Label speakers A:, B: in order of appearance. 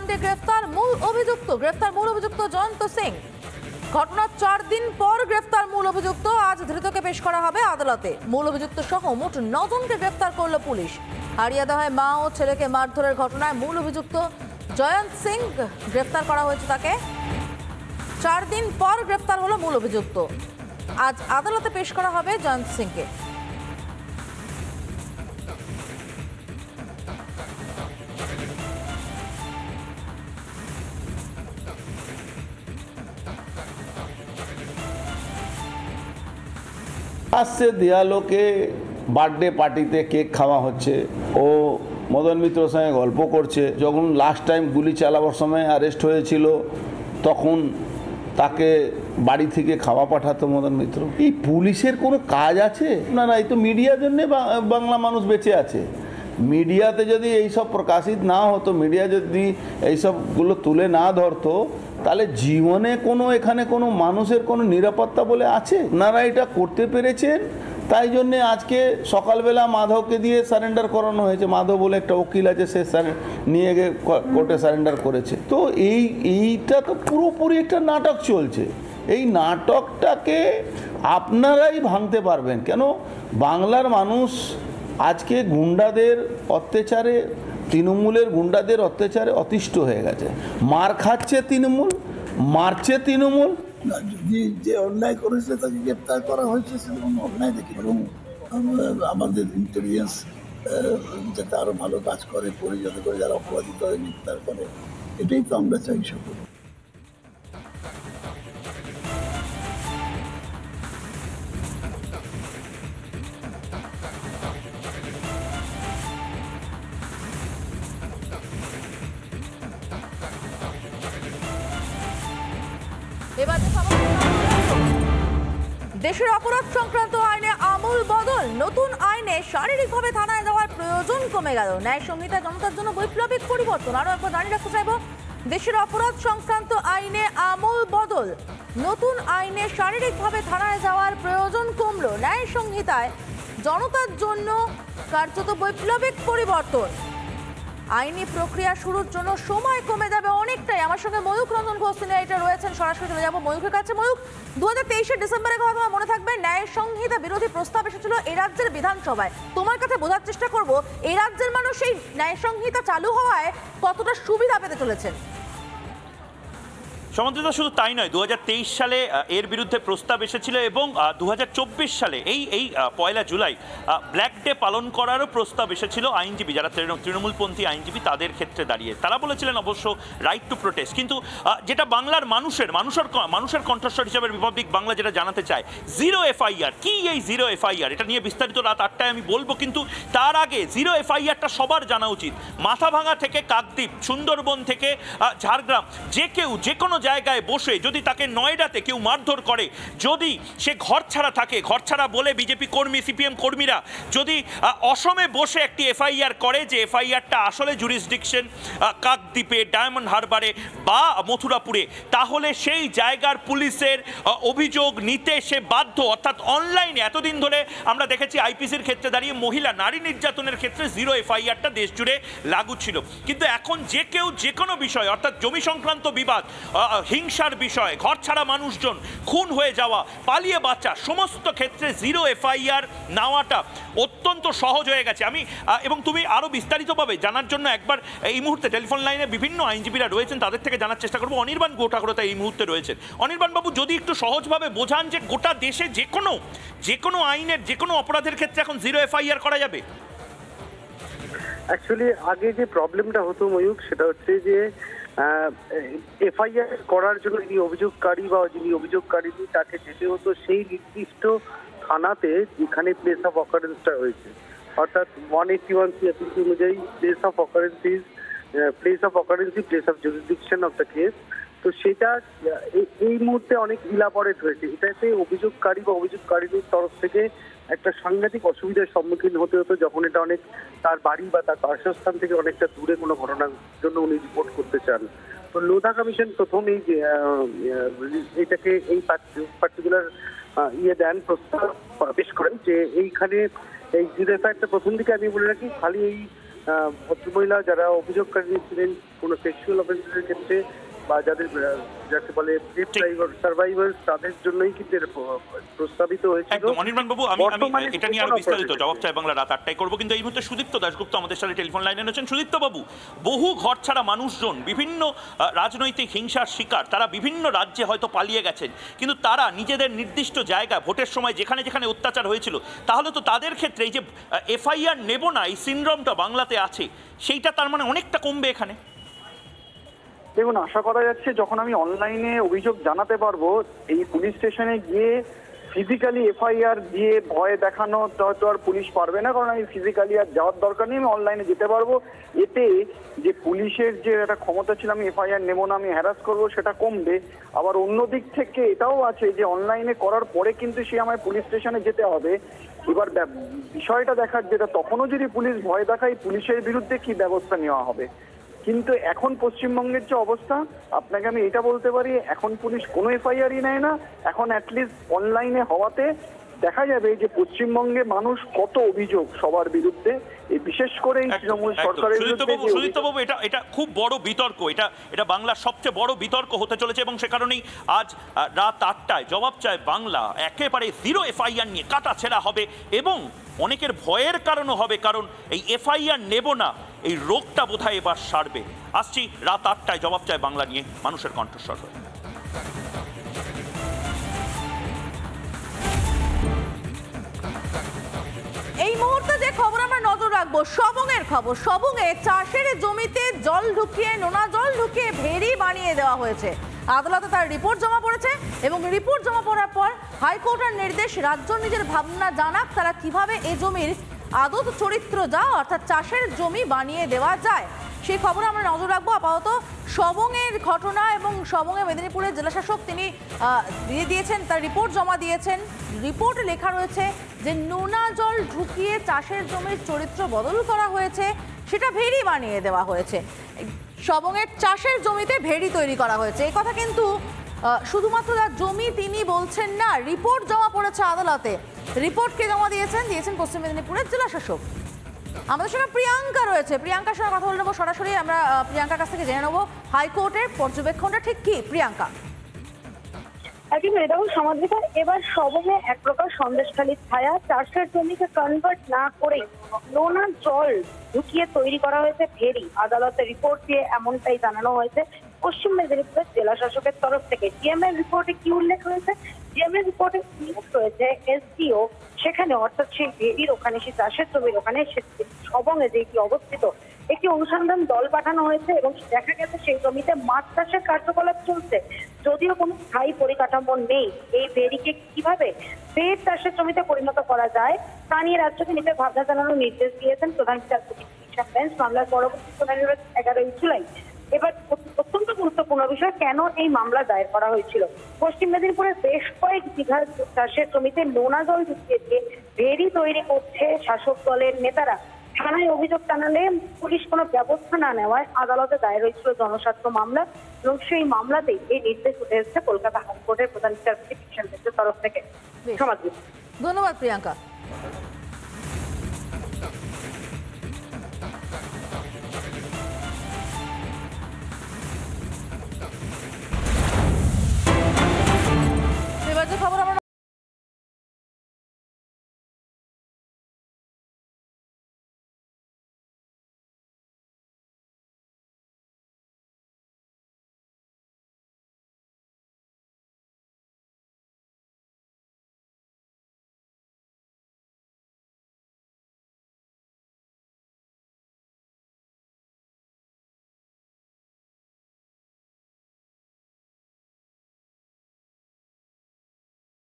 A: কাণ্ডে গ্রেফতার মূল অভিযুক্ত জয়ন্ত সিং। ঘটনার 4 দিন পর গ্রেফতার মূল অভিযুক্ত। আজ ধৃতকে পেশ করা হবে আদালতে। মূল অভিযুক্ত সহ মোট 9 জনকে গ্রেফতার করল পুলিশ। হারিয়াদহে মা ও ছেলেকে মারধরের ঘটনায় মূল অভিযুক্ত জয়ন্ত সিং গ্রেফতার করা হয়েছে। তাকে 4 দিন পর গ্রেফতার হলো মূল অভিযুক্ত। আজ আদালতে পেশ করা হবে জয়ন্ত সিংকে।
B: আসছে দেয়ালোকে বার্থডে পার্টিতে কেক খাওয়া হচ্ছে, ও মদন মিত্রর সঙ্গে গল্প করছে। যখন লাস্ট টাইম গুলি চালাবার সময় অ্যারেস্ট হয়েছিল তখন তাকে বাড়ি থেকে খাওয়া পাঠাতো মদন মিত্র। এই পুলিশের কোনো কাজ আছে? না, এই তো মিডিয়ার জন্যে বাংলা মানুষ বেঁচে আছে। মিডিয়াতে যদি এইসব প্রকাশিত না হতো, মিডিয়া যদি এইসবগুলো তুলে না ধরতো, তাহলে জীবনে এখানে কোনো মানুষের কোনো নিরাপত্তা বলে আছে? আপনারা এটা করতে পেরেছেন, তাই জন্যে আজকে সকালবেলা মাধবকে দিয়ে সারেন্ডার করানো হয়েছে। মাধব বলে একটা উকিল আছে, সে নিয়ে গিয়ে কোর্টে সারেন্ডার করেছে। তো এইটা তো পুরোপুরি একটা নাটক চলছে। এই নাটকটাকে আপনারাই ভাঙতে পারবেন কেন? বাংলার মানুষ আজকে গুন্ডাদের অত্যাচারে, তৃণমূলের গুন্ডাদের অত্যাচারে অতিষ্ঠ হয়ে গেছে। মার খাচ্ছে তৃণমূল, মারছে তৃণমূল।
C: যে অন্যায় করেছে তাকে গ্রেপ্তার করা হয়েছে, সেটা কোনো অন্যায় দেখি। এবং আমাদের ইন্টেলিজেন্স যাতে আরো ভালো কাজ করে, যাতে করে যারা অপরাধী করে গ্রেপ্তার করে, এটাই তো আমরা চাই সকলে।
A: দেশের অপরাধ সংক্রান্ত আইনে আমূল বদল। নতুন আইনে শারীরিকভাবে থানায় যাওয়ার প্রয়োজন কমে গেল। ন্যায় সংহিতা জনতার জন্য বৈপ্লবিক পরিবর্তন। আরো একবার জানিয়ে রাখতে চাইব, দেশের অপরাধ সংক্রান্ত আইনে আমূল বদল। নতুন আইনে শারীরিকভাবে থানায় যাওয়ার প্রয়োজন কমলো। ন্যায় সংহিতায় জনতার জন্য কার্যত বৈপ্লবিক পরিবর্তন। আইনি প্রক্রিয়া শুরুর জন্য সময় কমে যাবে অনেকটাই। আমার সঙ্গে ময়ূখ রঞ্জন ঘোষ এটা রয়েছেন, সরাসরি চলে যাবো ময়ূখের কাছে। ময়ূখ, 2023 ডিসেম্বরের কথা তোমার মনে থাকবে, ন্যায় সংহিতা বিরোধী প্রস্তাব এসেছিল এই রাজ্যের বিধানসভায়। তোমার কাছে বোঝার চেষ্টা করব এই রাজ্যের মানুষ এই ন্যায় সংহিতা চালু হওয়ায় কতটা সুবিধা পেতে চলেছেন।
D: সমান্তরিতা শুধু তাই নয়, 2023 সালে এর বিরুদ্ধে প্রস্তাব এসেছিল এবং 2024 সালে এই 1 জুলাই ব্ল্যাক ডে পালন করারও প্রস্তাব এসেছিল আইনজীবী, যারা তৃণমূলপন্থী আইনজীবী, তাদের ক্ষেত্রে দাঁড়িয়ে তারা বলেছিলেন অবশ্য রাইট টু প্রোটেস্ট। কিন্তু যেটা বাংলার মানুষের কণ্ঠস্বর হিসাবে রিপাবলিক বাংলা যেটা জানাতে চায়, জিরো এফআইআর কি? এই জিরো এফআইআর এটা নিয়ে বিস্তারিত রাত 8টায় আমি বলবো, কিন্তু তার আগে জিরো এফআইআরটা সবার জানা উচিত। মাথাভাঙা থেকে কাকদ্বীপ, সুন্দরবন থেকে ঝাড়গ্রাম, যে কোনো জায়গায় বসে যদি তাকে নয়ডাতে কেউ মারধর করে, যদি সে ঘর ছাড়া থাকে, ঘর ছাড়া বলে বিজেপি কর্মী, সিপিএম কর্মীরা যদি অসমে বসে একটি এফআইআর করে, যে এফআইআরটা আসলে জুরিসডিকশন কাকদ্বীপে, ডায়মন্ড হারবারে বা মথুরাপুরে, তাহলে সেই জায়গার পুলিশের অভিযোগ নিতে সে বাধ্য। অর্থাৎ অনলাইনে এতদিন ধরে আমরা দেখেছি আইপিসির ক্ষেত্রে দাঁড়িয়ে মহিলা নারী নির্যাতনের ক্ষেত্রে জিরো এফআইআরটা দেশ জুড়ে লাগু ছিল। কিন্তু এখন যে কেউ যে কোনো বিষয়, অর্থাৎ জমি সংক্রান্ত বিবাদ, হিংসার বিষয়, ঘর ছাড়া মানুষজন, খুন হয়ে যাওয়া, পালিয়ে বাঁচা, সমস্ত ক্ষেত্রে জিরো এফআইআর নেওয়াটা অত্যন্ত সহজ হয়ে গেছে। আমি এবং তুমি আরও বিস্তারিতভাবে জানার জন্য একবার এই মুহূর্তে টেলিফোন লাইনে বিভিন্ন আইনজীবীরা রয়েছেন, তাদের থেকে জানার চেষ্টা করবো। অনির্বাণ গোটাকরতা এই মুহূর্তে রয়েছেন। অনির্বাণ বাবু, যদি একটু সহজভাবে বোঝান যে গোটা দেশে যে কোনো আইনের যে কোনো অপরাধের ক্ষেত্রে এখন জিরো এফআইআর করা যাবে।
E: অ্যাকচুয়ালি আগে যে প্রবলেমটা হতো ময়ূক, সেটা হচ্ছে যে এফআইআর করার জন্য যিনি অভিযোগকারী বা যিনি অভিযোগকারী তাকে যেতে হতো সেই নির্দিষ্ট থানাতে যেখানে প্লেস অফ অকারেন্সটা হয়েছে, অর্থাৎ 181 সিআরপিসি অনুযায়ী place of occurrence, place of jurisdiction of the case. তো সেটা এই মুহূর্তে অনেক ইলাবরেট হয়েছে। এটাতে অভিযোগকারী বা অভিযোগকারীদের তরফ থেকে একটা সাংঘাতিক অসুবিধার সম্মুখীন হতে হতো যখন এটা অনেক তার বাড়ি বা তার বাসস্থান থেকে অনেকটা দূরে কোনো ঘটনার জন্য উনি রিপোর্ট করতে চান। তো লোধা কমিশন প্রথমেই এইটাকে এই পার্টিকুলার দেন, প্রস্তাব পেশ করেন যে এইখানে এই জিরো এফআইআরটা প্রথম দিকে আমি বলে রাখি খালি এই ভদ্রমহিলা যারা অভিযোগকারী ছিলেন কোনো সেক্সুয়াল অফেন্সের ক্ষেত্রে বা যাদের যাকে বলে সার্ভাইভার তাদের জন্যই কিন্তু প্রস্তাবিত হয়েছিল।
D: একদম অনির্বাণ বাবু, আমি এটা নিয়ে আরো বিস্তারিত জবাব চাই বাংলা রাত 8টায় করবো, কিন্তু এই মুহূর্তে সুদীপ্ত দাশগুপ্ত আমাদের সাথে টেলিফোন লাইনে রয়েছেন। সুদীপ্ত বাবু, বহু ঘর ছাড়া মানুষজন বিভিন্ন রাজনৈতিক হিংসার শিকার, তারা বিভিন্ন রাজ্যে হয়তো পালিয়ে গেছেন, কিন্তু তারা নিজেদের নির্দিষ্ট জায়গা ভোটের সময় যেখানে যেখানে অত্যাচার হয়েছিল, তাহলে তো তাদের ক্ষেত্রে এই যে এফআইআর নেব না এই সিনড্রোমটা বাংলাতে আছে, সেইটা তার মানে অনেকটা কমবে এখানে।
F: দেখুন, আশা করা যাচ্ছে যখন আমি অনলাইনে অভিযোগ জানাতে পারবো, এই পুলিশ স্টেশনে গিয়ে ফিজিক্যালি এফআইআর দিয়ে ভয় দেখানো হয়তো আর পুলিশ পারবে না, কারণ আমি ফিজিক্যালি আর যাওয়ার দরকার নেই, আমি অনলাইনে যেতে পারবো। এতে যে পুলিশের যে একটা ক্ষমতা ছিল আমি এফআইআর নেবো না, আমি হ্যারাস করবো, সেটা কমবে। আবার অন্য দিক থেকে এটাও আছে যে অনলাইনে করার পরে কিন্তু সে আমায় পুলিশ স্টেশনে যেতে হবে। এবার বিষয়টা দেখার যেটা, তখনও যদি পুলিশ ভয় দেখায়, পুলিশের বিরুদ্ধে কি ব্যবস্থা নেওয়া হবে। কিন্তু এখন পশ্চিমবঙ্গের যে অবস্থা, আপনাকে আমি এটা বলতে পারি, এখন পুলিশ কোনো এফআইআরই নেয় না। এখন অ্যাটলিস্ট অনলাইনে হওয়াতে দেখা যাবে যে পশ্চিমবঙ্গে মানুষ কত অভিযোগ সবার বিরুদ্ধে, এই বিশেষ করে এই তৃণমূল সরকারের বিরুদ্ধে।
D: সুদীপ্তবাবু, এটা খুব বড় বিতর্ক, এটা বাংলার সবচেয়ে বড় বিতর্ক হতে চলেছে, এবং সে কারণেই আজ রাত 8টায় জবাব চায় বাংলা একেবারে জিরো এফআইআর নিয়ে কাটাছেঁড়া হবে, এবং অনেকের ভয়ের কারণও হবে, কারণ এই এফআইআর নেব না এই রোগটা বোধহয় এবার সারবে। আসছি রাত 8টায় জবাব চায় বাংলা নিয়ে মানুষের কণ্ঠস্বর হয়ে।
A: এই মুহূর্তে যে খবর আমরা নজর রাখবো, সবংয়ের খবর। সবংয়ে চাষের জমিতে জল ঢুকিয়ে, নোনা জল ঢুকিয়ে ভেড়ি বানিয়ে দেওয়া হয়েছে। আদালতে তার রিপোর্ট জমা পড়েছে, এবং রিপোর্ট জমা পড়ার পর হাইকোর্টের নির্দেশ, রাজ্য নিজের ভাবনা জানাক তারা কিভাবে এই জমির আদত চরিত্র যা, অর্থাৎ চাষের জমি বানিয়ে দেওয়া যায়, সেই খবরে আমরা নজর রাখবো। আপাতত সবংয়ের ঘটনা, এবং সবংয়ে মেদিনীপুরের জেলাশাসক তিনি দিয়ে দিয়েছেন, তার রিপোর্ট জমা দিয়েছেন। রিপোর্টে লেখা রয়েছে যে নোনা জল ঢুকিয়ে চাষের জমির চরিত্র বদল করা হয়েছে, সেটা ভেড়ি বানিয়ে দেওয়া হয়েছে। সবংয়ের চাষের জমিতে ভেড়ি তৈরি করা হয়েছে, এই কথা কিন্তু শুধুমাত্র তার জমি তিনি বলছেন না, রিপোর্ট জমা পড়েছে আদালতে। রিপোর্টকে জমা দিয়েছেন পশ্চিম মেদিনীপুরের জেলাশাসক। আমাদের সঙ্গে প্রিয়াঙ্কা রয়েছে, প্রিয়াঙ্কার সঙ্গে কথা বলে নেবো সরাসরি। আমরা প্রিয়াঙ্কার কাছ থেকে জেনে নেবো হাইকোর্টের পর্যবেক্ষণটা ঠিক কি। প্রিয়াঙ্কা,
G: একেবারে দেখো সমাজবিকার, এবার সবংয়ে এক প্রকার সন্দেশখালীর ছায়া। চাষের জমিকে কনভার্ট না করে নোনা জল ঢুকিয়ে তৈরি করা হয়েছে ভেড়ি। আদালতের রিপোর্ট দিয়ে এমনটাই জানানো হয়েছে পশ্চিম মেদিনীপুরের জেলা শাসকের তরফ থেকে। ডিএমএর রিপোর্টে কি উল্লেখ রয়েছে? ডিএমএর রিপোর্টে উল্লেখ রয়েছে এসডিও সেখানে, অর্থাৎ সেই ভেড়ির ওখানে, সেই চাষের জমির ওখানে, সবংয়ে যেটি অবস্থিত, একটি অনুসন্ধান দল পাঠানো হয়েছে, এবং দেখা গেছে সেই জমিতে মাছ চাষের কার্যকলাপ চলছে। যদিও কোনো স্থায়ী পরিকাঠামো নেই, এই ভেড়িকে কিভাবে ফের চাষের জমিতে পরিণত করা যায় তা নিয়ে রাজ্যকে নিজের ভাবনা জানানোর নির্দেশ দিয়েছেন প্রধান বিচারপতি বেঞ্চ। মামলার পরবর্তী শুনানি 11ই জুলাই। এবার অত্যন্ত গুরুত্বপূর্ণ বিষয়, কেন এই মামলা দায়ের করা হয়েছিল। পশ্চিম মেদিনীপুরের বেশ কয়েক বিঘা চাষের জমিতে নোনা জল ঢুকিয়ে দিয়ে ভেড়ি তৈরি করছে শাসক দলের নেতারা। থানায় অভিযোগ জানালে পুলিশ কোনো ব্যবস্থা না নেওয়ায় আদালতে দায়ের হয়েছিল জনস্বার্থ মামলা, এবং সেই মামলাতেই এই নির্দেশ উঠে এসেছে কলকাতা হাইকোর্টের প্রধান বিচারপতি কৃষ্ণ বেঞ্চের তরফ থেকে। সমাজ।
A: ধন্যবাদ প্রিয়াঙ্কা।